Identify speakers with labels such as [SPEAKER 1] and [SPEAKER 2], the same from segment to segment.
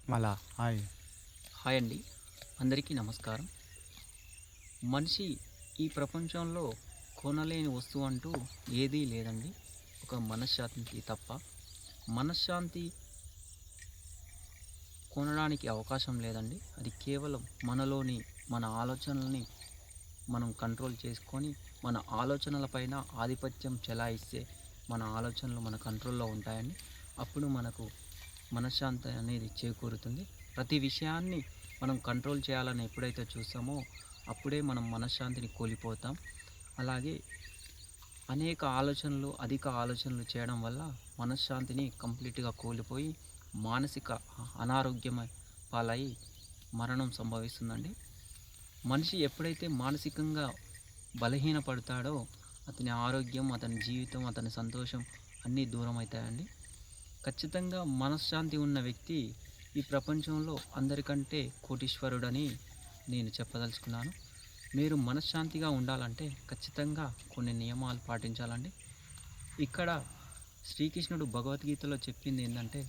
[SPEAKER 1] మళ్ళా hi.
[SPEAKER 2] Hi అండి. అందరికీ నమస్కారం. మనిషి ఈ ప్రపంచంలో కొనలేని వస్తువు అంటూ ఏదీ లేదండి. ఒక మనశ్శాంతి తప్ప. మనశ్శాంతి కొనడానికి అవకాశం లేదండి. అది కేవలం మనలోని మన ఆలోచనల్ని మనం కంట్రోల్ చేసుకొని, మన ఆలోచనల పైన ఆధిపత్యం చెలాయిస్తే మన ఆలోచనలు మన కంట్రోల్‌లో ఉంటాయండి. అప్పుడు మనకు మనశ్శాంతి అనేది చేకూరుతుంది. ప్రతి విషయాన్ని మనం కంట్రోల్ చేయాలని ఎప్పుడైతే చూస్తామో అప్పుడే మనం మనశ్శాంతిని కోల్పోతాం. అలాగే అధిక ఆలోచనలు చేయడం వల్ల మనశ్శాంతిని కంప్లీట్‌గా కోల్పోయి మానసిక అనారోగ్యం పాలై మరణం సంభవిస్తుందండి. మనిషి ఎప్పుడైతే మానసికంగా బలహీనపడతాడో అతని ఆరోగ్యం, అతని జీవితం, అతని సంతోషం అన్నీ దూరం అవుతాయండి. ఖచ్చితంగా మనశ్శాంతి ఉన్న వ్యక్తి ఈ ప్రపంచంలో అందరికంటే కోటీశ్వరుడని నేను చెప్పదలుచుకున్నాను. మీరు మనశ్శాంతిగా ఉండాలంటే ఖచ్చితంగా కొన్ని నియమాలు పాటించాలండి. ఇక్కడ శ్రీకృష్ణుడు భగవద్గీతలో చెప్పింది ఏంటంటే,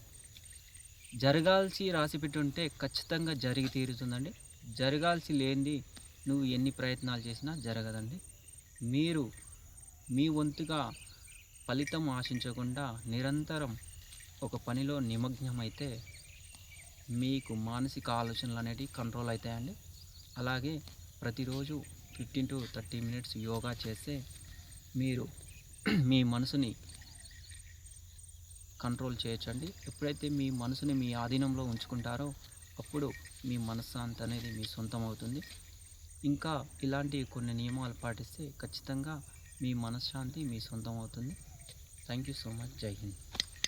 [SPEAKER 2] జరగాల్సి రాసిపెట్టి ఉంటే ఖచ్చితంగా జరిగి తీరుతుందండి. జరగాల్సి లేనిది నువ్వు ఎన్ని ప్రయత్నాలు చేసినా జరగదండి. మీరు మీ వంతుగా ఫలితం ఆశించకుండా నిరంతరం ఒక పనిలో నిమగ్నమైతే మీకు మానసిక ఆలోచనలు అనేటివి కంట్రోల్ అవుతాయండి. అలాగే ప్రతిరోజు 15 to 30 మినిట్స్ యోగా చేస్తే మీరు మీ మనసుని కంట్రోల్ చేయొచ్చండి. ఎప్పుడైతే మీ మనసుని మీ ఆధీనంలో ఉంచుకుంటారో అప్పుడు మీ మనశ్శాంతి అనేది మీ సొంతం అవుతుంది. ఇంకా ఇలాంటి కొన్ని నియమాలు పాటిస్తే ఖచ్చితంగా మీ మనశ్శాంతి మీ సొంతం అవుతుంది. Thank you so much. జై హింద్.